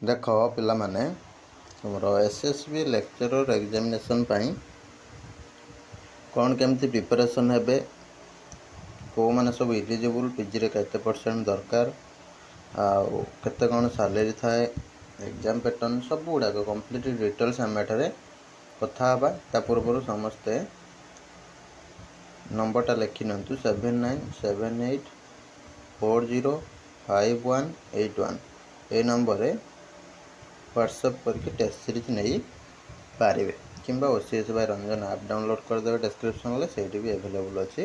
देख पिला माने तुमर एसएसबी लेक्चरर एग्जामिनेशन कौन केमती प्रिपरेशन हेबे को माने सब इलिजिबल पीजी रे केते परसेंट दरकार केते कौन सैलरी थाए एग्जाम पैटर्न सब गुड़ाक कंप्लीट डिटेल्स आम एठारे कथा हबा ता पूर्व समस्ते नंबरटा लिखि नियंतु 7978405181 ए नंबर रे व्हाट्सएप करके टेस्ट सीरीज नहीं पारे कि ओसीएस बाय रंजन आप डाउनलोड करदे डिस्क्रिप्शन में से भी अवेलेबल अच्छी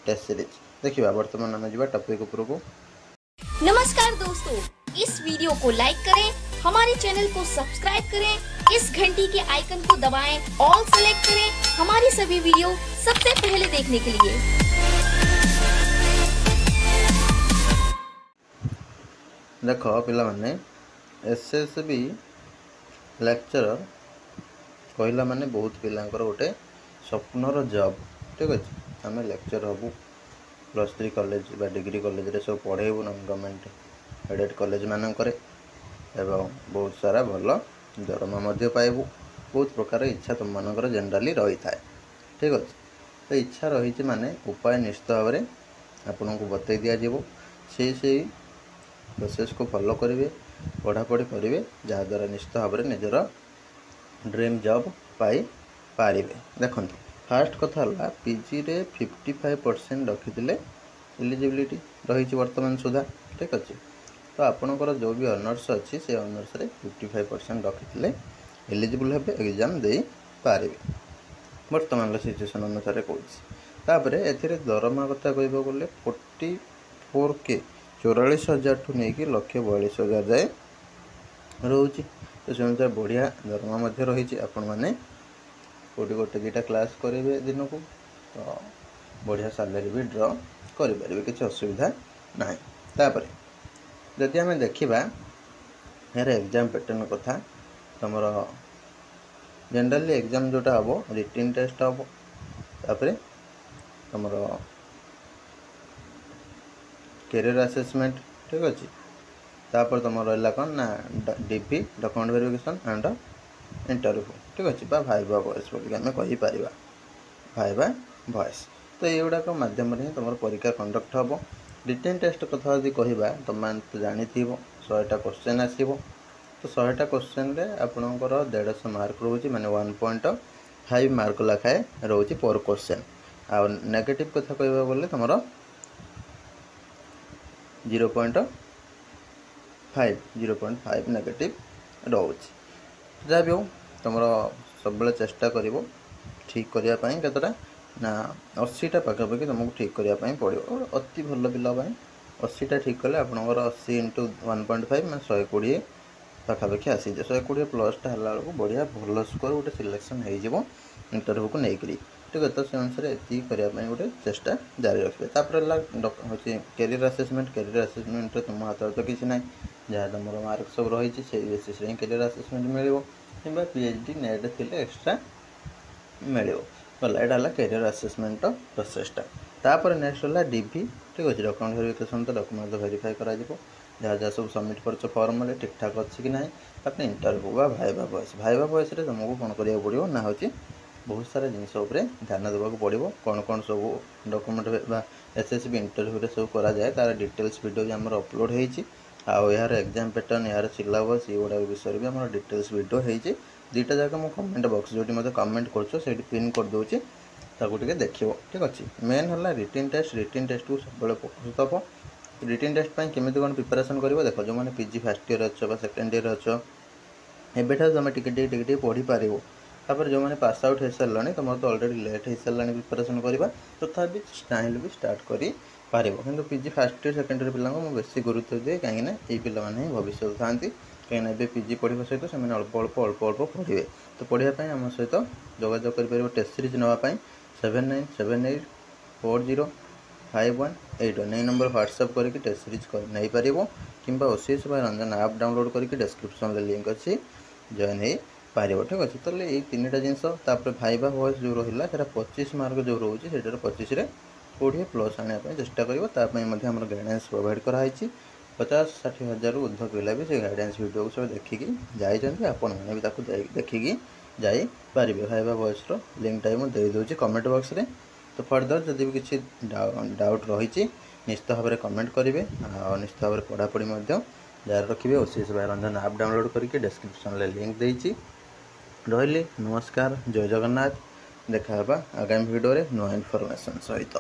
टेस्ट सीरीज देखिए। बर्तमान आम जा टॉपिक उपरको। नमस्कार दोस्तों, इस वीडियो को लाइक करें, हमारे चैनल को सब्सक्राइब करें, इस घंटी के आइकन को दबाएं, ऑल सेलेक्ट करें हमारी सभी वीडियो सबसे पहले देखने के लिए। देखो पिला माने एसएसबी लेक्चरर कहला माने बहुत पिलांकर गोटे स्वप्नर जॉब। ठीक अच्छे आम लेक्चर हबू +3 कॉलेज बा डिग्री कॉलेज रे सब पढ़ेबू नॉन गवर्नमेंट एडेड कॉलेज मानकर एवं बहुत सारा भल दरमा मध्य पाइबू। बहुत प्रकार इच्छा तुम मानकर जनरली रही थाए। ठीक अच्छे तो इच्छा रही माने उपाय निश्चित भाव में आपन को बतई दिज्व से प्रोसेस को फॉलो करेंगे पढ़ापढ़ी करेंगे जहाद्वारा निश्चित भाव में निजर ड्रीम जॉब पाई पारे। देखो फास्ट कथा है पीजी रे 55% रखी एलिजिबिलिटी रही वर्तमान सुधा। ठीक अच्छे तो आपणकर जो भी ऑनर्स अच्छी से ऑनर्स रे 55% रखी एलिजिबल हे एग्जाम दे पारे वर्तमान सिचुएशन अनुसार कहपर ए दरमा कथा कह गले 44K 44,000 ठू नहीं 1,42,000 जाए रोचे। तो से अनुसार बढ़िया दरमा रही आपण मैंने कौटी गोटे दुटा क्लास करेंगे दिन को तो बढ़िया सैलरी भी ड्र करें किसी असुविधा ना। तापर जदि आम देखा यार एग्जाम पैटर्न कथा तुम जनरली एग्जाम जोटा हम रिटिन टेस्ट हम तापर तुम कैरियर असेसमेंट। ठीक अच्छे तापर तुम रहा कौन ना DP document verification and interview. ठीक अच्छे भाइबा वॉइस बोलिक आम कहीपर भाइबा वॉइस तो युवाक मध्यम तुम परीक्षा कंडक्ट हम। रिटेन टेस्ट कथा यदि कह तुम तो जानी 100टा क्वेश्चन आसो तो 100टा क्वेश्चन रे आपणकर 150 मार्क रोचे माने 1.5 मार्क लखाए रोचे पर क्वेश्चन। आ नेगेटिव कथा कह बोले तुम 0.5 नेगेटिव रोचे। जहाँ भी हो तुम सब चेष्टा कर ठीक करने केतटा ना 80टा पाखापाखि तुमको ठीक करने पड़ो अति भल पिला 80टा ठीक कले आपंकर 80 × 1.5 मैं 120 पाखापाखि आसी 120 प्लसटा है बढ़िया भल स्कोर गोटे सिलेक्शन हो इंटरव्यू को लेकर। ठीक है तो से अनुसार ये करने गोटे चेष्टा जारी रखिए। तापर हूँ कैरियर असेसमेंट तुम हाथ तो किसी ना जहाँ तुम मार्क सब रही से बेसीस कैरियर असेसमेंट मिल कि पीएचडी नेट थी एक्सट्रा मिल गला। यहाँ है कैरियर असेसमेंट प्रोसेसटा। तापर नेक्स्ट है डीपी। ठीक अच्छे डॉक्यूमेंट वेरिफिकेशन तो डॉक्यूमेंट वेरीफाई करा जहाँ जहाँ सब सबमिट कर फॉर्म ठीक ठाक अच्छी कि ना। तापर इंटरव्यू बा भाइबा वॉइस तुमको कौन करा पड़ो ना हूँ बहुत सारा जिनस ध्यान देवाक पड़ो कौन कौन सब डॉक्यूमेंट एसएसबी इंटरव्यू सब करा जाए तार डिटेल्स वीडियो आम अपलोड होती यार एग्जाम पैटर्न यार सिलेबस ये गुड़ा विषय भी आम डिटेल्स वीडियो होती दुईटा जाक मुझे कमेंट बॉक्स जो मतलब कमेंट कर पिन कर दूसरी ताकू टे देखिए। ठीक अच्छे मेन है रिटिन टेस्ट को सब फोकस दब। रिटिन टेस्ट केमी कौन प्रिपरेशन कर देख जो मैंने पीजी फर्स्ट ईयर अच्छे सेकेंड ईयर अच्छे एबेठा तुम टे पढ़ी पार। तापर जो मैंने पास आउट हो सारे तुम तो अलरेडी लेट हो सारे प्रिपरेशन करवा तथापि चाहे भी स्टार्ट कर पार कि PG first year second year पिला बेसी गुरुत्व दिए कहीं ये पिलाने भविष्य था कहीं पीजी पढ़ा सहित से अल्प अल्प अल्प अल्प पढ़े तो पढ़ाई आम सहित जोगाजोग कर टेस्ट सीरीज नापी 7978405181 नई नंबर व्हाट्सएप करके टेस्ट सीरीज नहीं पार कि ओसीएस बाय रंजन आप डाउनलोड करके डिस्क्रिप्शन लिंक अच्छी जॉइन हो पार। ठीक अच्छे तो ये 3टा जिनस भाइबा वॉइस जो रहा है 25 मार्क जो रोचे से 25 20 प्लस आने चेष्टा करम गाइडेंस प्रोवाइड कराई 50-60 हज़ार ऊर्ध्व पिला भी से गाइडेंस वीडियो को सब देखिकी जाइछन्ति आपण माने भी ताकू देखिकी जाई पारिबे। खाइबा बॉयसर लिंकटा मुझे दे दूँ कमेंट बॉक्स रे। तो फर्दर जदि भी किसी डाउट रही निश्चित भाव में कमेंट करेंगे और निश्चित भाव में पढ़ापढ़ी जारी रखिए। OCS by Ranjan app download करके डिस्क्रिप्शन लिंक देती रही। नमस्कार, जय जगन्नाथ। देखा आगामी वीडियो नुआ इनफॉरमेशन सहित।